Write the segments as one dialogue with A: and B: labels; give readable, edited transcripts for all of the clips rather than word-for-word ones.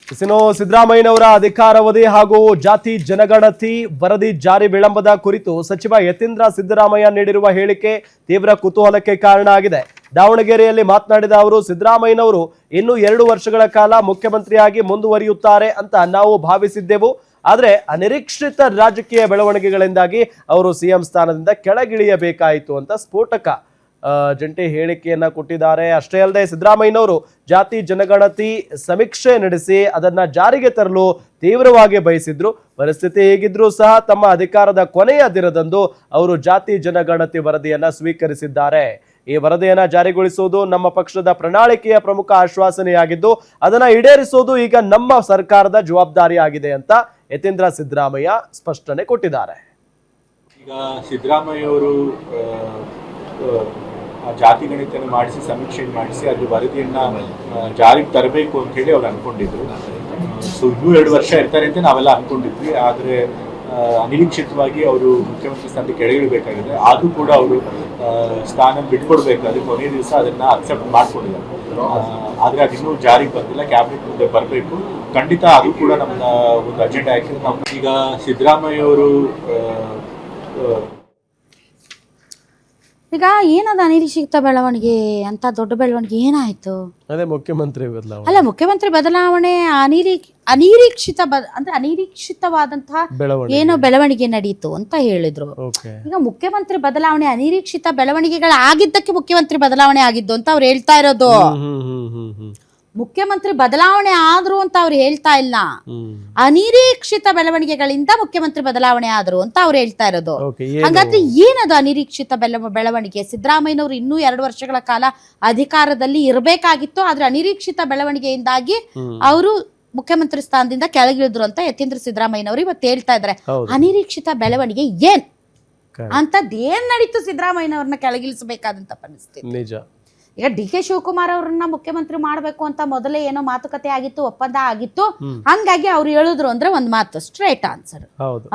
A: ಇನ್ನು ಸಿದ್ದರಾಮಯ್ಯನವರ ಅಧಿಕಾರಾವಧಿ ಹಾಗೂ ಜಾತಿ ಜನಗಣತಿ ವರದಿ ಜಾರಿ ವಿಳಂಬದ ಕುರಿತು ಸಚಿವ ಯತೀಂದ್ರ ಸಿದ್ದರಾಮಯ್ಯ ನೀಡಿರುವ ಹೇಳಿಕೆ ತೀವ್ರ ಕುತೂಹಲಕ್ಕೆ ಕಾರಣ ಆಗಿದೆ. ದಾವಣಗೆರೆಯಲ್ಲಿ ಮಾತನಾಡಿದ ಅವರು, ಸಿದ್ದರಾಮಯ್ಯನವರು ಇನ್ನೂ 2 ವರ್ಷಗಳ ಕಾಲ ಮುಖ್ಯಮಂತ್ರಿಯಾಗಿ ಮುಂದುವರಿಯುತ್ತಾರೆ ಅಂತ ನಾವು ಭಾವಿಸಿದ್ದೆವು. ಆದರೆ ಅನಿರೀಕ್ಷಿತ ರಾಜಕೀಯ ಬೆಳವಣಿಗೆಗಳಿಂದಾಗಿ ಅವರು ಸಿಎಂ ಸ್ಥಾನದಿಂದ ಕೆಳಗಿಳಿಯಬೇಕಾಯಿತು ಅಂತ ಸ್ಫೋಟಕ ಜಂಟಿ ಹೇಳಿಕೆಯನ್ನ ಕೊಟ್ಟಿದ್ದಾರೆ. ಅಷ್ಟೇ ಅಲ್ಲದೆ ಸಿದ್ದರಾಮಯ್ಯನವರು ಜಾತಿ ಜನಗಣತಿ ಸಮೀಕ್ಷೆ ನಡೆಸಿ ಅದನ್ನ ಜಾರಿಗೆ ತರಲು ತೀವ್ರವಾಗಿ ಬಯಸಿದ್ರು. ಪರಿಸ್ಥಿತಿ ಹೇಗಿದ್ರೂ ಸಹ ತಮ್ಮ ಅಧಿಕಾರದ ಕೊನೆಯ ದಿನದಂದು ಅವರು ಜಾತಿ ಜನಗಣತಿ ವರದಿಯನ್ನ ಸ್ವೀಕರಿಸಿದ್ದಾರೆ. ಈ ವರದಿಯನ್ನ ಜಾರಿಗೊಳಿಸುವುದು ನಮ್ಮ ಪಕ್ಷದ ಪ್ರಣಾಳಿಕೆಯ ಪ್ರಮುಖ ಆಶ್ವಾಸನೆಯಾಗಿದ್ದು ಅದನ್ನ ಈಡೇರಿಸುವುದು ಈಗ ನಮ್ಮ ಸರ್ಕಾರದ ಜವಾಬ್ದಾರಿಯಾಗಿದೆ ಅಂತ ಯತೀಂದ್ರ ಸಿದ್ದರಾಮಯ್ಯ ಸ್ಪಷ್ಟನೆ ಕೊಟ್ಟಿದ್ದಾರೆ.
B: ಈಗ ಸಿದ್ದರಾಮಯ್ಯ ಅವರು ಜಾತಿ ಗಣಿತನ ಮಾಡಿಸಿ ಸಮೀಕ್ಷೆ ಮಾಡಿಸಿ ಅದ್ರ ವರದಿಯನ್ನ ಜಾರಿಗೆ ತರಬೇಕು ಅಂತ ಹೇಳಿ ಅವ್ರು ಅನ್ಕೊಂಡಿದ್ರು. ಸೊ ಇನ್ನೂ 2 ವರ್ಷ ಇರ್ತಾರೆ ಅಂತ ನಾವೆಲ್ಲ ಅನ್ಕೊಂಡಿದ್ವಿ. ಆದರೆ ಅನಿರೀಕ್ಷಿತವಾಗಿ ಅವರು ಮುಖ್ಯಮಂತ್ರಿ ಸ್ಥಾನಕ್ಕೆ ಕೆಳಗಿಳಬೇಕಾಗಿದೆ. ಆದರೂ ಕೂಡ ಅವರು ಸ್ಥಾನ ಬಿಟ್ಕೊಡ್ಬೇಕಾದ್ರೆ ಕೊನೆಯ ದಿವಸ ಅದನ್ನ ಅಕ್ಸೆಪ್ಟ್ ಮಾಡ್ಕೊಂಡಿದ್ದಾರೆ. ಆದರೆ ಅದಿನ್ನೂ ಜಾರಿಗೆ ಬಂದಿಲ್ಲ, ಕ್ಯಾಬಿನೆಟ್ ಮುಂದೆ ಬರಬೇಕು. ಖಂಡಿತ ಅದು ಕೂಡ ನಮ್ಮ ಒಂದು ಅಜೆಂಡಾ ಆಗಿದೆ. ನಾವು ಈಗ ಸಿದ್ದರಾಮಯ್ಯ ಅವರು
C: ಈಗ ಏನದ ಅನಿರೀಕ್ಷಿತ ಬೆಳವಣಿಗೆ ಅಂತ ದೊಡ್ಡ ಬೆಳವಣಿಗೆ ಏನಾಯ್ತು?
A: ಅದೇ ಮುಖ್ಯಮಂತ್ರಿ ಬದಲಾವಣೆ.
C: ಅಲ್ಲ, ಮುಖ್ಯಮಂತ್ರಿ ಬದಲಾವಣೆ ಅಂದ್ರೆ ಅನಿರೀಕ್ಷಿತವಾದಂತಹ ಏನೋ ಬೆಳವಣಿಗೆ ನಡೀತು ಅಂತ ಹೇಳಿದ್ರು. ಈಗ ಮುಖ್ಯಮಂತ್ರಿ ಬದಲಾವಣೆ ಅನಿರೀಕ್ಷಿತ ಬೆಳವಣಿಗೆಗಳಾಗಿದ್ದಕ್ಕೆ ಮುಖ್ಯಮಂತ್ರಿ ಬದಲಾವಣೆ ಆಗಿದ್ದು ಅಂತ ಅವ್ರು ಹೇಳ್ತಾ ಇರೋದು. ಮುಖ್ಯಮಂತ್ರಿ ಬದಲಾವಣೆ ಆದ್ರು ಅಂತ ಅವ್ರು ಹೇಳ್ತಾ ಇಲ್ಲ, ಅನಿರೀಕ್ಷಿತ ಬೆಳವಣಿಗೆಗಳಿಂದ ಮುಖ್ಯಮಂತ್ರಿ ಬದಲಾವಣೆ ಆದ್ರು ಅಂತ ಅವ್ರು ಹೇಳ್ತಾ ಇರೋದು. ಹಾಗಾದ್ರೆ ಏನದು ಅನಿರೀಕ್ಷಿತ ಬೆಳವಣಿಗೆ? ಸಿದ್ದರಾಮಯ್ಯನವರು ಇನ್ನೂ 2 ವರ್ಷಗಳ ಕಾಲ ಅಧಿಕಾರದಲ್ಲಿ ಇರಬೇಕಾಗಿತ್ತು, ಆದ್ರೆ ಅನಿರೀಕ್ಷಿತ ಬೆಳವಣಿಗೆಯಿಂದಾಗಿ ಅವರು ಮುಖ್ಯಮಂತ್ರಿ ಸ್ಥಾನದಿಂದ ಕೆಳಗಿಳಿದ್ರು ಅಂತ ಯತೀಂದ್ರ ಸಿದ್ದರಾಮಯ್ಯನವರು ಇವತ್ತು ಹೇಳ್ತಾ ಇದ್ದಾರೆ. ಅನಿರೀಕ್ಷಿತ ಬೆಳವಣಿಗೆ ಏನ್ ಅಂತದೇನ್ ನಡೀತು ಸಿದ್ದರಾಮಯ್ಯನವ್ರನ್ನ ಕೆಳಗಿಳಿಸಬೇಕಾದಂತ ಪರಿಸ್ಥಿತಿ?
A: ನಿಜ.
C: ಈಗ ಡಿ.ಕೆ. ಶಿವಕುಮಾರ್ ಅವ್ರನ್ನ ಮುಖ್ಯಮಂತ್ರಿ ಮಾಡ್ಬೇಕು ಅಂತ ಮೊದಲೇ ಏನೋ ಮಾತುಕತೆ ಆಗಿತ್ತು, ಒಪ್ಪಂದ ಆಗಿತ್ತು. ಹಂಗಾಗಿ ಅವ್ರು ಹೇಳಿದ್ರು ಅಂದ್ರೆ ಒಂದ್ ಮಾತು, ಸ್ಟ್ರೇಟ್ ಆನ್ಸರ್.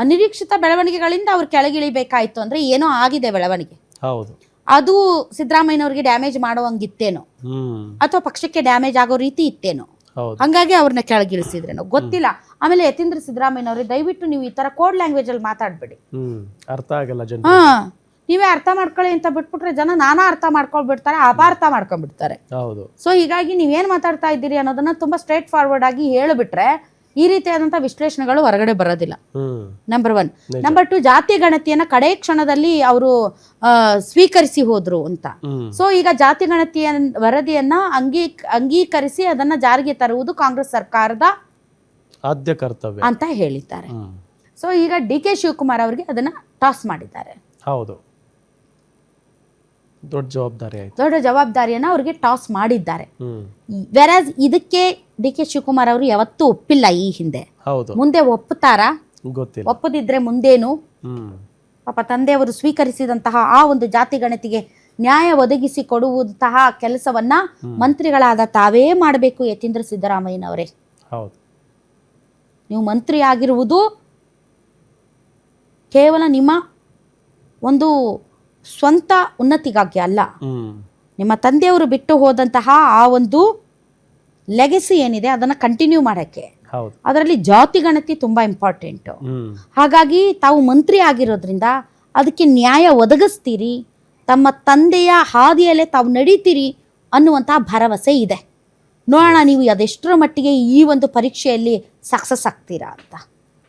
C: ಅನಿರೀಕ್ಷಿತ ಬೆಳವಣಿಗೆಗಳಿಂದ ಅವ್ರು ಕೆಳಗಿಳಿಬೇಕಾಯ್ತು ಅಂದ್ರೆ ಏನೋ ಆಗಿದೆ ಬೆಳವಣಿಗೆ. ಅದು ಸಿದ್ದರಾಮಯ್ಯನವ್ರಿಗೆ ಡ್ಯಾಮೇಜ್ ಮಾಡುವಂಗಿತ್ತೇನೋ, ಅಥವಾ ಪಕ್ಷಕ್ಕೆ ಡ್ಯಾಮೇಜ್ ಆಗೋ ರೀತಿ ಇತ್ತೇನೋ, ಹಂಗಾಗಿ ಅವ್ರನ್ನ ಕೆಳಗಿಳಿಸಿದ್ರೇನೋ ಗೊತ್ತಿಲ್ಲ. ಆಮೇಲೆ ಯತೀಂದ್ರ ಸಿದ್ದರಾಮಯ್ಯನವ್ರಿಗೆ ದಯವಿಟ್ಟು ನೀವು ಈ ತರ ಕೋಡ್ ಲ್ಯಾಂಗ್ವೇಜ್ ಅಲ್ಲಿ ಮಾತಾಡ್ಬೇಡಿ,
A: ಅರ್ಥ ಆಗಲ್ಲ.
C: ನೀವೇ ಅರ್ಥ ಮಾಡ್ಕೊಳ್ಳಿ ಅಂತ ಬಿಟ್ಬಿಟ್ರೆ ಜನ ನಾನಾ ಅರ್ಥ ಮಾಡ್ಕೊಳ್ಬಿಡ್ತಾರೆ, ಅಪಾರ್ಥ ಮಾಡ್ಕೊಂಡ್ಬಿಡ್ತಾರೆ.
A: ಸೊ
C: ಹೀಗಾಗಿ ನೀವೇನ್ ಮಾತಾಡ್ತಾ ಇದ್ದೀರಿ ಅನ್ನೋದನ್ನ ತುಂಬಾ ಸ್ಟ್ರೇಟ್ ಫಾರ್ವರ್ಡ್ ಆಗಿ ಹೇಳಿಬಿಟ್ರೆ ಈ ರೀತಿಯಾದಂತಹ ವಿಶ್ಲೇಷಣೆಗಳು ಹೊರಗಡೆ ಬರೋದಿಲ್ಲ. ನಂಬರ್ 1. ನಂಬರ್ 2, ಜಾತಿ ಗಣತಿಯನ್ನ ಕಡೆ ಕ್ಷಣದಲ್ಲಿ ಅವರು ಸ್ವೀಕರಿಸಿ ಹೋದ್ರು ಅಂತ. ಸೊ ಈಗ ಜಾತಿ ಗಣತಿಯ ವರದಿಯನ್ನ ಅಂಗೀಕರಿಸಿ ಅದನ್ನ ಜಾರಿಗೆ ತರುವುದು ಕಾಂಗ್ರೆಸ್ ಸರ್ಕಾರದ
A: ಆದ್ಯ ಕರ್ತವ್ಯ
C: ಅಂತ ಹೇಳಿದ್ದಾರೆ. ಸೊ ಈಗ ಡಿ.ಕೆ. ಶಿವಕುಮಾರ್ ಅವರಿಗೆ ಅದನ್ನ ಟಾಸ್ ಮಾಡಿದ್ದಾರೆ.
A: ಹೌದು,
C: ದೊಡ್ಡ ಜವಾಬ್ದಾರಿಯನ್ನ ಅವ್ರಿಗೆ ಟಾಸ್ ಮಾಡಿದ್ದಾರೆ. ವೆರಾಸ್ ಇದಕ್ಕೆ ಡಿ.ಕೆ. ಶಿವಕುಮಾರ್ ಅವರು ಯಾವತ್ತೂ ಒಪ್ಪಿಲ್ಲ ಈ ಹಿಂದೆ. ಮುಂದೆ ಒಪ್ಪುತ್ತಾರಾ
A: ಗೊತ್ತಿಲ್ಲ.
C: ಒಪ್ಪದಿದ್ರೆ ಮುಂದೇನು? ಪಾಪ ತಂದೆಯವರು ಸ್ವೀಕರಿಸಿದಂತಹ ಆ ಒಂದು ಜಾತಿ ಗಣತಿಗೆ ನ್ಯಾಯ ಒದಗಿಸಿ ಕೊಡುವಂತಹ ಕೆಲಸವನ್ನ ಮಂತ್ರಿಗಳಾದ ತಾವೇ ಮಾಡಬೇಕು. ಯತೀಂದ್ರ ಸಿದ್ದರಾಮಯ್ಯನವರೇ, ನೀವು ಮಂತ್ರಿ ಆಗಿರುವುದು ಕೇವಲ ನಿಮ್ಮ ಒಂದು ಸ್ವಂತ ಉನ್ನತಿಗಾಗಿ ಅಲ್ಲ, ನಿಮ್ಮ ತಂದೆಯವರು ಬಿಟ್ಟು ಹೋದಂತಹ ಆ ಒಂದು ಲೆಗಸಿ ಏನಿದೆ ಅದನ್ನ ಕಂಟಿನ್ಯೂ ಮಾಡಕ್ಕೆ. ಅದರಲ್ಲಿ ಜಾತಿ ಗಣತಿ ತುಂಬಾ ಇಂಪಾರ್ಟೆಂಟ್. ಹಾಗಾಗಿ ತಾವು ಮಂತ್ರಿ ಆಗಿರೋದ್ರಿಂದ ಅದಕ್ಕೆ ನ್ಯಾಯ ಒದಗಿಸ್ತೀರಿ, ತಮ್ಮ ತಂದೆಯ ಹಾದಿಯಲ್ಲೇ ತಾವು ನಡೀತೀರಿ ಅನ್ನುವಂತಹ ಭರವಸೆ ಇದೆ. ನೋಡೋಣ ನೀವು ಅದೆಷ್ಟರ ಮಟ್ಟಿಗೆ ಈ ಒಂದು ಪರೀಕ್ಷೆಯಲ್ಲಿ ಸಕ್ಸಸ್ ಆಗ್ತೀರಾ ಅಂತ.